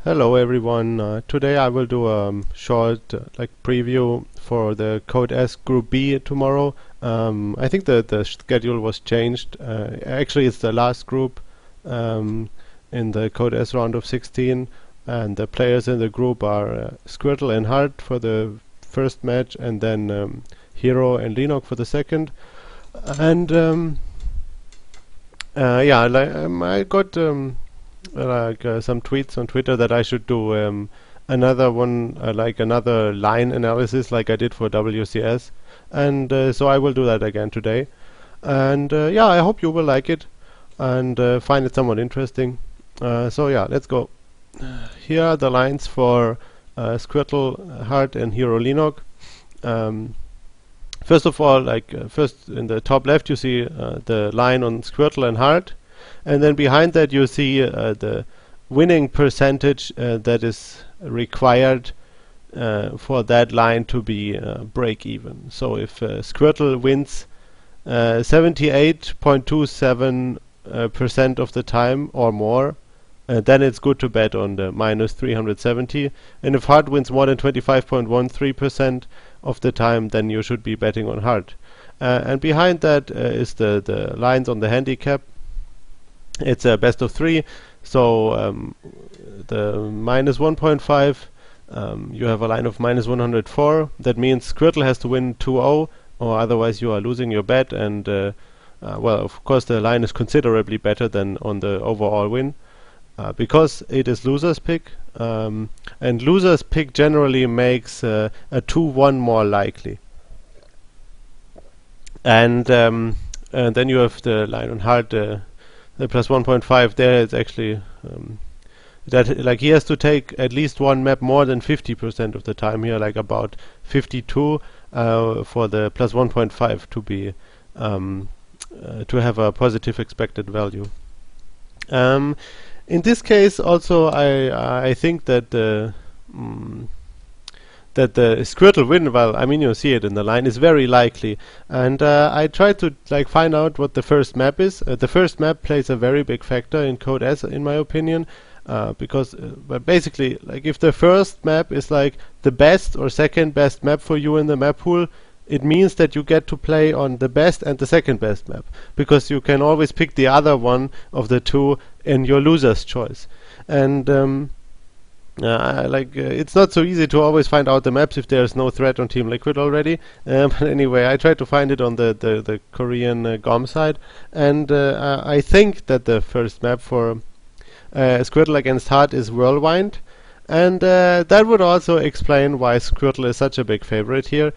Hello everyone. Today I will do a short preview for the GSL Group B tomorrow. I think the schedule was changed. Actually, it's the last group in the GSL round of 16, and the players in the group are Squirtle and Heart for the first match, and then Hero and Leenock for the second. And I got some tweets on Twitter that I should do another one, another line analysis like I did for WCS, and so I will do that again today. And I hope you will like it and find it somewhat interesting. Let's go. Here are the lines for Squirtle, Heart, and Hero Leenock. First of all, first in the top left you see the line on Squirtle and Heart. And then behind that you see the winning percentage that is required for that line to be break even. So if Squirtle wins 78.27% of the time or more, then it's good to bet on the minus 370. And if Heart wins more than 25.13% of the time, then you should be betting on Heart. And behind that is the lines on the handicap. It's a best of 3, so the minus 1.5, you have a line of minus 104. That means Squirtle has to win 2-0, or otherwise you are losing your bet. And well, of course the line is considerably better than on the overall win, because it is loser's pick, and loser's pick generally makes a 2-1 more likely. And then you have the line on Heart. The plus 1.5 there is actually that he has to take at least one map more than 50% of the time here, like about 52 for the plus 1.5 to be to have a positive expected value. In this case, also I think that the Squirtle win, well, I mean, you see it in the line, is very likely. And I tried to find out what the first map is. The first map plays a very big factor in GSL, in my opinion, because but basically, if the first map is the best or second best map for you in the map pool, it means that you get to play on the best and the second best map, because you can always pick the other one of the two in your loser's choice. And it's not so easy to always find out the maps if there's no threat on Team Liquid already. But anyway, I tried to find it on the Korean GOM side, and I think that the first map for Squirtle against Heart is Whirlwind, and that would also explain why Squirtle is such a big favorite here,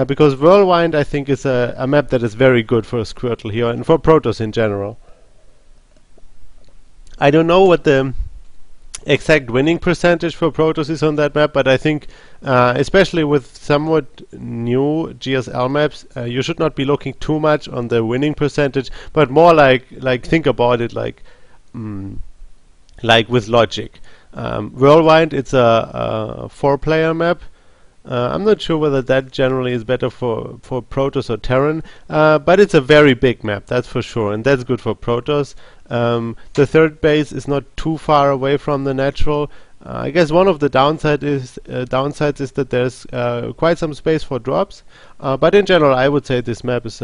because Whirlwind, I think, is a map that is very good for Squirtle here and for Protoss in general. I don't know what the exact winning percentage for Protoss is on that map, but I think especially with somewhat new GSL maps, you should not be looking too much on the winning percentage, but more think about it like with logic. Whirlwind, it's a 4-player map. I'm not sure whether that generally is better for Protoss or Terran, but it's a very big map, that's for sure, and that's good for Protoss. The third base is not too far away from the natural. I guess one of the downsides is that there's quite some space for drops, but in general I would say this map is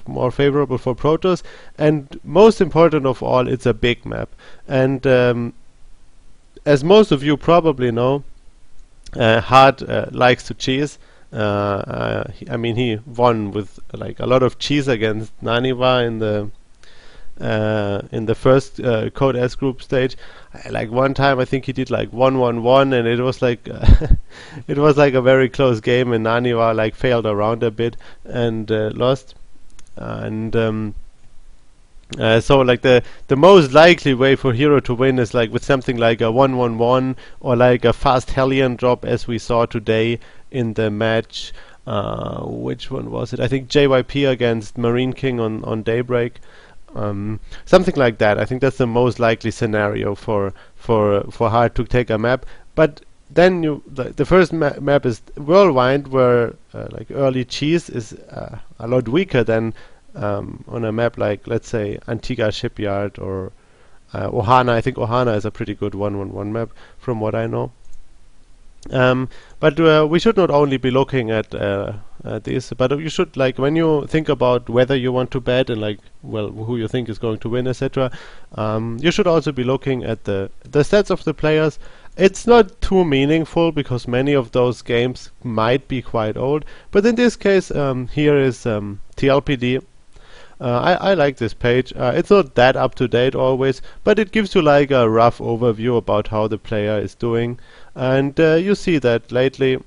more favorable for Protoss, and most important of all, it's a big map. And as most of you probably know, Heart likes to cheese. I mean, he won with a lot of cheese against Naniwa in the first GSL group stage. One time I think he did 1-1-1, and it was it was a very close game, and Naniwa failed around a bit and lost. And so the most likely way for Hero to win is with something like a 1-1-1 or a fast Hellion drop, as we saw today in the match. Which one was it? I think JYP against Marine King on Daybreak. Something like that. I think that's the most likely scenario for Heart to take a map. But then the first map is Whirlwind, where early cheese is a lot weaker than on a map let's say Antigua Shipyard or Ohana. I think Ohana is a pretty good 1-1-1 map from what I know. But we should not only be looking at this, but you should, like, when you think about whether you want to bet and, like, well, who you think is going to win, etc. You should also be looking at the stats of the players. It's not too meaningful because many of those games might be quite old, but in this case, here is TLPD. I like this page. It's not that up to date always, but it gives you like a rough overview about how the player is doing. And you see that lately,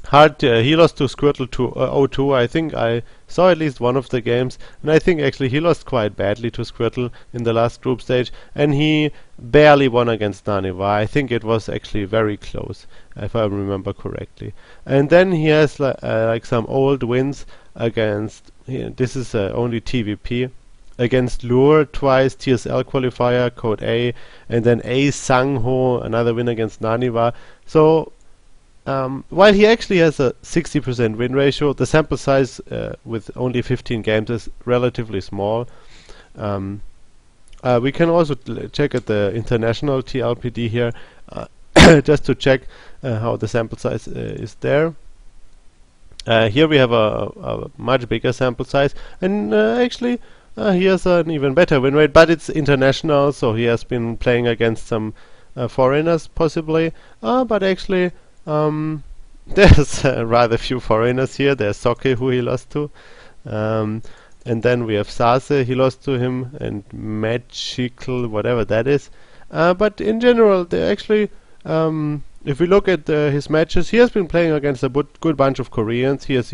Heart he lost to Squirtle to 0-2. I think I saw at least one of the games, and I think actually he lost quite badly to Squirtle in the last group stage, and he barely won against Naniva. I think it was actually very close, if I remember correctly. And then he has like some old wins against. This is only TVP. Against Lure twice, GSL qualifier, code A, and then A Sangho, another win against Naniva. So while he actually has a 60% win ratio, the sample size with only 15 games is relatively small. We can also check at the international TLPD here, just to check how the sample size is there. Here we have a much bigger sample size, and actually he has an even better win rate, but it's international, so he has been playing against some foreigners possibly, but actually there's rather few foreigners here. There's Soke, who he lost to, and then we have Sase, he lost to him, and Magical, whatever that is, but in general they actually if we look at his matches, he has been playing against a good bunch of Koreans. He has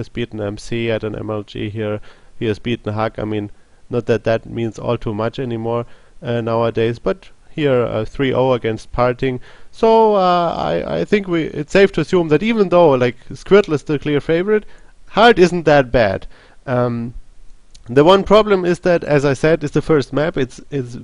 beaten MC at an MLG here. He has beaten Hak. I mean, not that that means all too much anymore nowadays, but here 3-0 against Parting. So I think it's safe to assume that even though like Squirtle is the clear favorite, Heart isn't that bad. The one problem is that, as I said, it's the first map. It's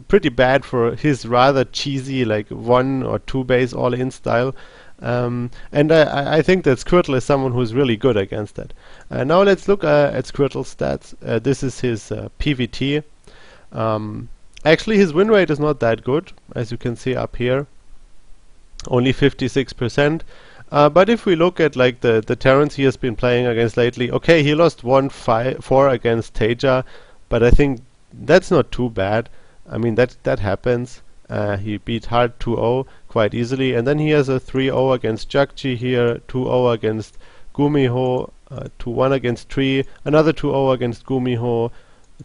pretty bad for his rather cheesy, like 1 or 2 base all-in style. And I think that Squirtle is someone who's really good against that. Now let's look at Squirtle's stats. This is his PVT. Actually, his win rate is not that good, as you can see up here. Only 56%. But if we look at like the Terrans he has been playing against lately, okay, he lost 1-4 against Teja, but I think that's not too bad. I mean, that happens. He beat Heart 2-0 quite easily, and then he has a 3-0 against Jakji here, 2-0 against Gumiho, 2-1 against Tree, another 2-0 against Gumiho,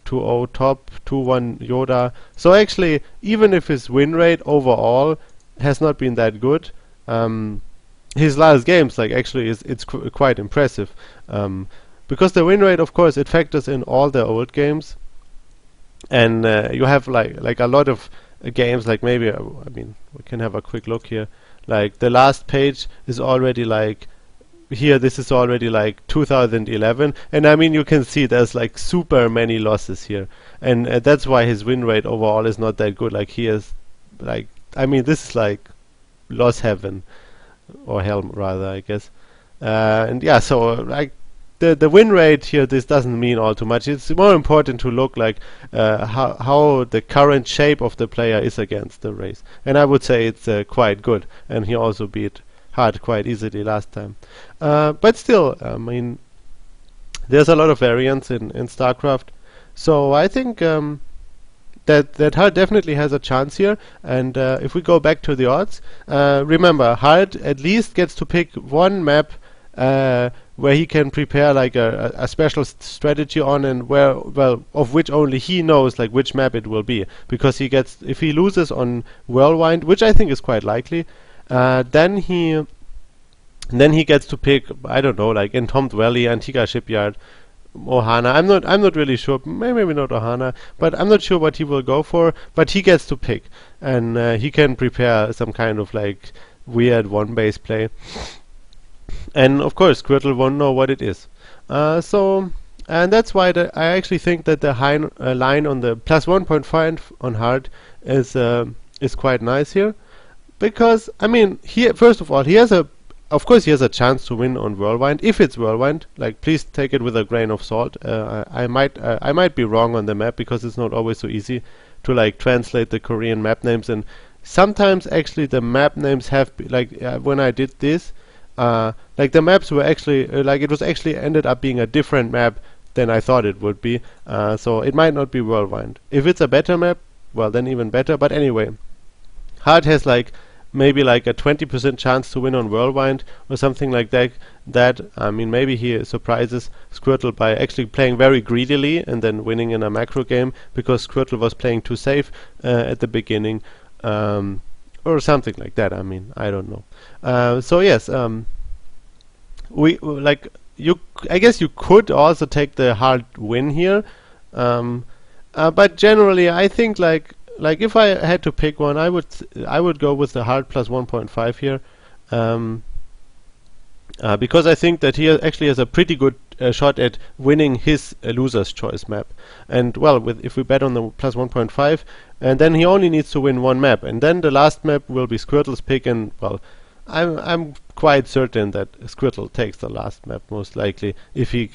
2-0 Top, 2-1 Yoda. So actually, even if his win rate overall has not been that good, his last games, like, actually it's quite impressive, because the win rate, of course, it factors in all the old games, and you have like a lot of games, like maybe I mean we can have a quick look here. Like the last page is already like here. This is already like 2011, and I mean you can see there's like super many losses here, and that's why his win rate overall is not that good. Like he is like, I mean, this is like loss heaven. Or hell rather, I guess. And yeah, so like the win rate here, this doesn't mean all too much. It's more important to look like how the current shape of the player is against the race, and I would say it's quite good, and he also beat Hart quite easily last time. But still, I mean, there's a lot of variance in StarCraft, so I think that Heart definitely has a chance here. And if we go back to the odds, remember, Heart at least gets to pick one map where he can prepare like a special strategy on, and where, well, of which only he knows like which map it will be, because he gets, if he loses on Whirlwind, which I think is quite likely, then he gets to pick, I don't know, like Entombed Valley, Antigua Shipyard, Ohana. I'm not really sure. Maybe not Ohana, but I'm not sure what he will go for. But he gets to pick, and he can prepare some kind of like weird one base play. And of course, Squirtle won't know what it is. So, and that's why I actually think that the high line on the plus 1.5 on Heart is quite nice here, because I mean, first of all, he has a. Of course, he has a chance to win on Whirlwind. If it's Whirlwind, like, please take it with a grain of salt. I might be wrong on the map, because it's not always so easy to like translate the Korean map names, and sometimes actually the map names have when I did this, like the maps were actually like it was actually ended up being a different map than I thought it would be. So it might not be Worldwind. If it's a better map, well then even better. But anyway, Heart has like maybe like a 20% chance to win on Worldwind or something like that. I mean, maybe he surprises Squirtle by actually playing very greedily and then winning in a macro game because Squirtle was playing too safe at the beginning, or something like that. I mean, I don't know. So yes, we like you. I guess you could also take the Heart win here, but generally, I think like if I had to pick one, I would go with the Heart plus 1.5 here, because I think that he actually has a pretty good shot at winning his loser's choice map. And well, if we bet on the plus 1.5, and then he only needs to win one map, and then the last map will be Squirtle's pick. And well, I'm quite certain that Squirtle takes the last map most likely if he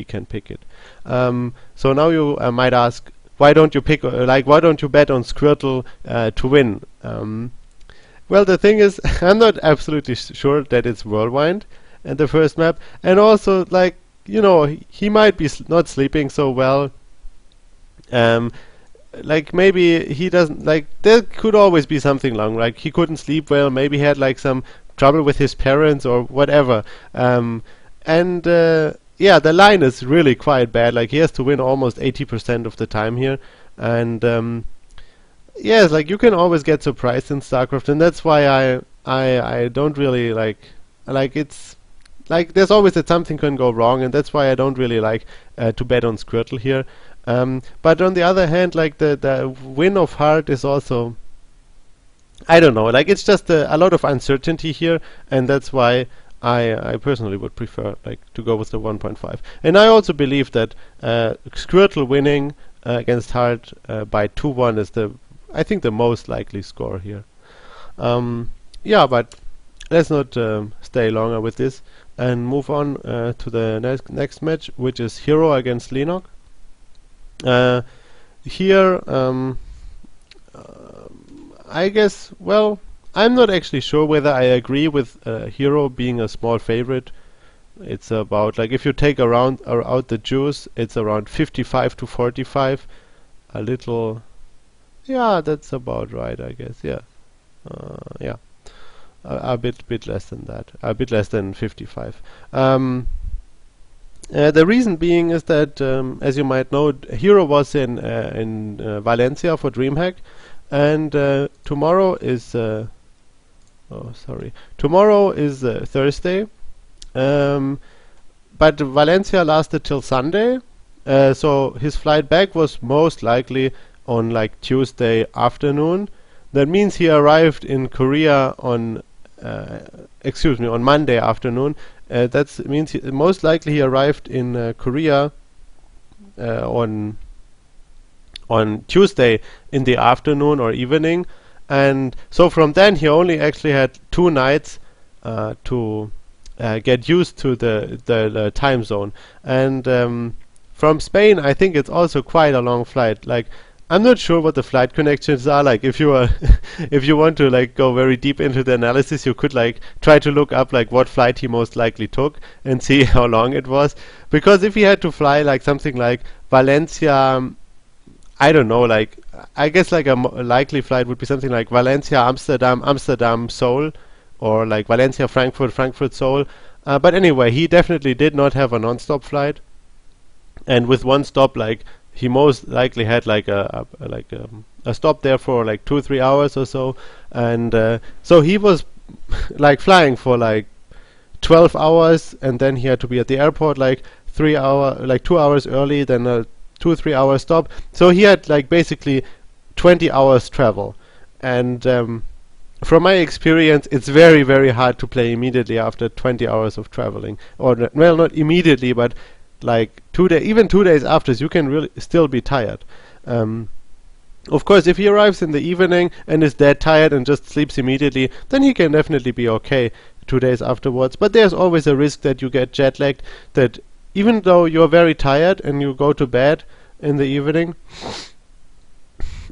can pick it. So now you might ask, why don't you pick why don't you bet on Squirtle to win? Well, the thing is, I'm not absolutely sure that it's Worldwind and the first map, and also like he might be not sleeping so well. Like maybe he doesn't there could always be something wrong, like he couldn't sleep well, maybe he had like some trouble with his parents or whatever. Yeah, the line is really quite bad. Like he has to win almost 80% of the time here, and yes, like you can always get surprised in StarCraft, and that's why I don't really like it's like there's always that something can go wrong, and that's why I don't really like to bet on Squirtle here. But on the other hand, like the win of Heart is also, I don't know, like it's just a lot of uncertainty here, and that's why I personally would prefer like to go with the 1.5. And I also believe that Squirtle winning against Heart by 2-1 is I think the most likely score here. Yeah, but let's not stay longer with this and move on to the next match, which is Hero against Leenock. Here, I guess, well, I'm not actually sure whether I agree with Hero being a small favorite. It's about, like, if you take out the juice, it's around 55 to 45. A little, yeah, that's about right, I guess. Yeah, yeah, a bit less than that, a bit less than 55. The reason being is that, as you might know, Hero was in Valencia for DreamHack, and tomorrow is tomorrow is Thursday, but Valencia lasted till Sunday, so his flight back was most likely on like Tuesday afternoon. That means he arrived in Korea on on Monday afternoon. That means most likely he arrived in Korea on Tuesday in the afternoon or evening, and so from then he only actually had 2 nights to get used to the time zone. And from Spain, I think it's also quite a long flight. Like, I'm not sure what the flight connections are like. If you are if you want to like go very deep into the analysis, you could like try to look up like what flight he most likely took and see how long it was. Because if he had to fly like something like Valencia, I don't know, like I guess like a likely flight would be something like Valencia, Amsterdam, Seoul, or like Valencia, Frankfurt, Seoul. But anyway, he definitely did not have a non-stop flight, and with one stop, like he most likely had like a stop there for like 2-3 hours or so, and so he was like flying for like 12 hours, and then he had to be at the airport like 2 hours early, then a 2-3 hour stop. So he had like basically 20 hours travel, and from my experience, it's very, very hard to play immediately after 20 hours of traveling, or well, not immediately, but like even 2 days after, you can really still be tired. Of course, if he arrives in the evening and is dead tired and just sleeps immediately, then he can definitely be okay 2 days afterwards. But there's always a risk that you get jet lagged, that even though you're very tired and you go to bed in the evening,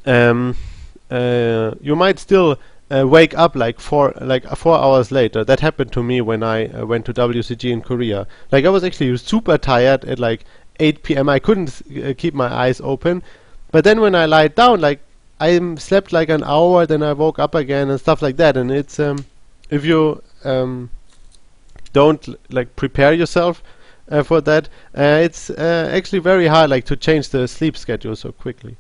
um, you might still wake up like 4 hours later. That happened to me when I went to WCG in Korea. Like I was actually super tired at like 8 p.m. I couldn't keep my eyes open. But then when I lied down, like I slept like an hour, then I woke up again and stuff like that. And it's if you don't like prepare yourself for that, it's actually very hard like to change the sleep schedule so quickly.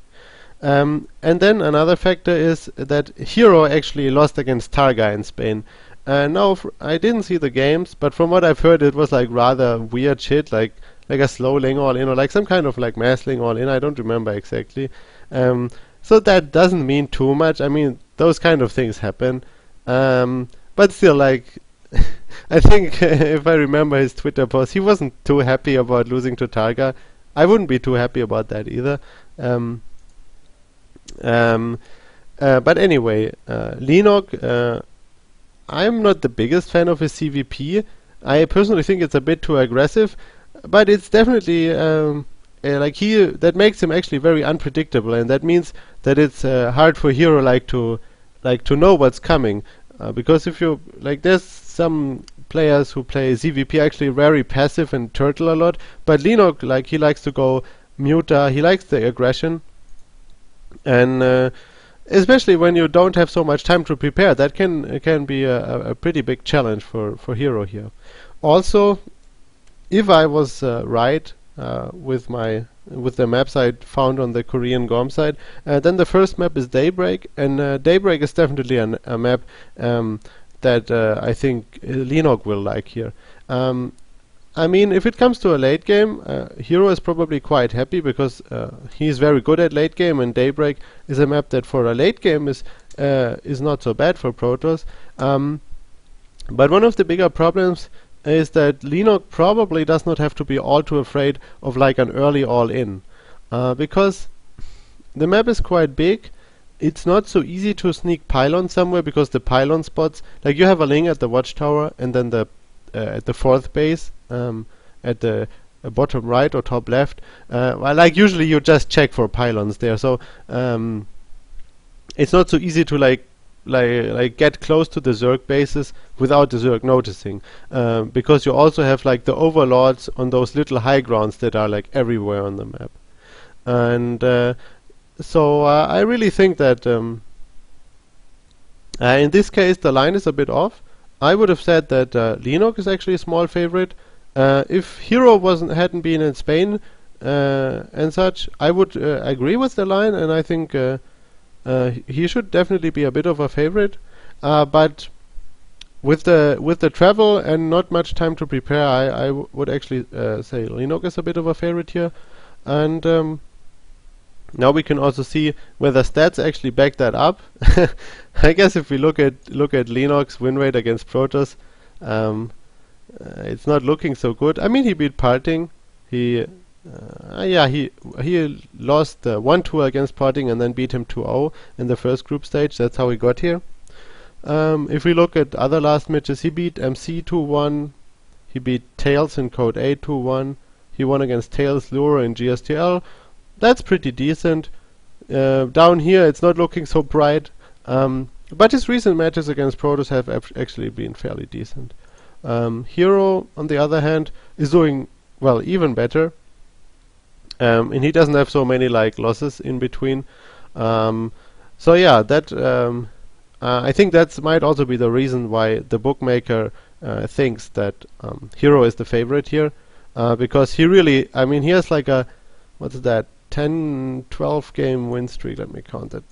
And then another factor is that Hero actually lost against Targa in Spain. Now I didn't see the games, but from what I've heard, it was like rather weird shit, like a slow ling all in, or like some kind of like mass ling all in. I don't remember exactly. So that doesn't mean too much. I mean, those kind of things happen. But still, like, I think if I remember his Twitter post, he wasn't too happy about losing to Targa. I wouldn't be too happy about that either. But anyway, Leenock, I'm not the biggest fan of his CVP. I personally think it's a bit too aggressive, but it's definitely like that makes him actually very unpredictable, and that means that it's hard for Hero to know what's coming. Because if you like, there's some players who play ZVP actually very passive and turtle a lot, but Leenock, like, he likes to go muta, he likes the aggression, and especially when you don't have so much time to prepare, that can be a pretty big challenge for Hero here. Also, if I was right with the maps I found on the Korean GOM site, then the first map is Daybreak, and Daybreak is definitely a map that I think Leenock will like here. I mean, if it comes to a late game, Hero is probably quite happy because he's very good at late game, and Daybreak is a map that for a late game is not so bad for Protoss. But one of the bigger problems is that Leenock probably does not have to be all too afraid of like an early all-in, because the map is quite big. It's not so easy to sneak pylon somewhere, because the pylon spots, like you have a ling at the watchtower, and then at the fourth base, at the bottom right or top left. Well, like usually you just check for pylons there, so it's not so easy to like get close to the Zerg bases without the Zerg noticing, because you also have like the overlords on those little high grounds that are like everywhere on the map. And so I really think that in this case the line is a bit off. I would have said that Leenock is actually a small favorite. If Hero hadn't been in Spain and such, I would agree with the line, and I think he should definitely be a bit of a favorite. But with the travel and not much time to prepare, I would actually say Leenock is a bit of a favorite here. And now we can also see whether stats actually back that up. I guess if we look at Leenock's win rate against Protoss, it's not looking so good. I mean, he beat Parting. He lost 1-2 against Parting and then beat him 2-0 in the first group stage. That's how he got here. If we look at other last matches, he beat MC 2-1. He beat Tails in Code 8 2-1. He won against Tails Lure in GSTL. That's pretty decent. Down here, it's not looking so bright. But his recent matches against Protoss have actually been fairly decent. Hero, on the other hand, is doing, well, even better. And he doesn't have so many like losses in between. So yeah, that I think that might also be the reason why the bookmaker thinks that Hero is the favorite here, because he really, I mean, he has like a, what's that, 12 game win streak. Let me count that.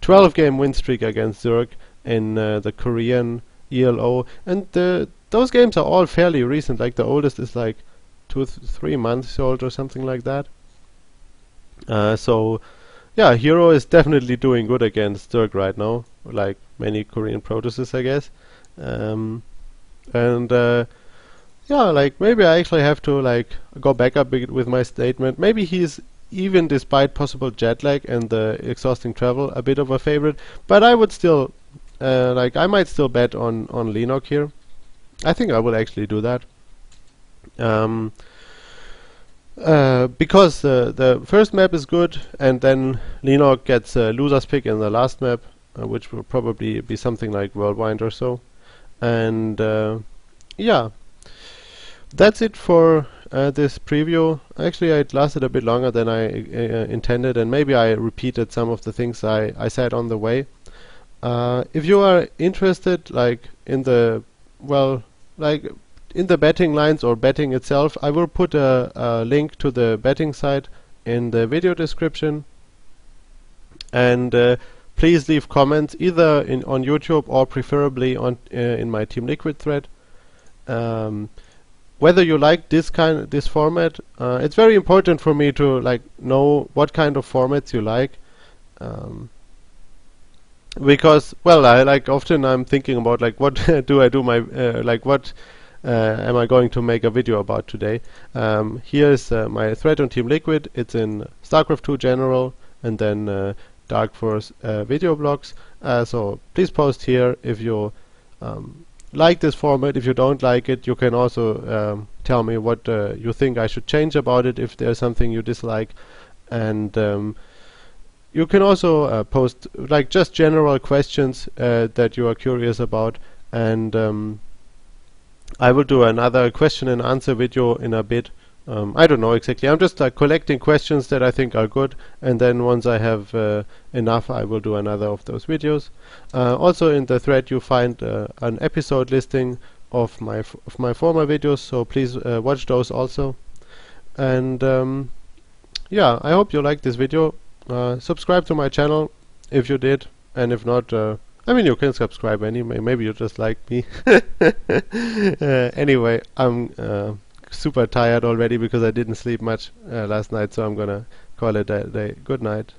12 game win streak against Zerg in the Korean ELO, and those games are all fairly recent. Like the oldest is like 2-3 months old or something like that. So yeah, Hero is definitely doing good against Zerg right now, like many Korean Protosses, I guess. Yeah, like maybe I actually have to like go back a bit with my statement. Maybe he's, even despite possible jet lag and the exhausting travel, a bit of a favorite. But I would still I might still bet on Leenock here. I think I will actually do that. Because the first map is good, and then Leenock gets a loser's pick in the last map, which will probably be something like Worldwide or so. And yeah, that's it for this preview. Actually, it lasted a bit longer than I intended, and maybe I repeated some of the things I said on the way. If you are interested, like in the in the betting lines or betting itself, I will put a link to the betting site in the video description. And please leave comments either on YouTube or preferably on in my Team Liquid thread. Whether you like this format, it's very important for me to know what kind of formats you like. Because often I'm thinking about what do I do what am I going to make a video about today. Here's my thread on Team Liquid. It's in StarCraft 2 General and then DarKFoRcE video blogs. So please post here if you like this format. If you don't like it, you can also tell me what you think I should change about it if there's something you dislike. And you can also post just general questions that you are curious about, and I will do another question and answer video in a bit. I don't know exactly. I'm just collecting questions that I think are good, and then once I have enough, I will do another of those videos. Also in the thread you find an episode listing of my former videos, so please watch those also. And yeah, I hope you liked this video. Subscribe to my channel if you did, and if not, I mean, you can subscribe anyway. Maybe you just like me. Anyway, I'm super tired already because I didn't sleep much last night, so I'm gonna call it a day. Good night.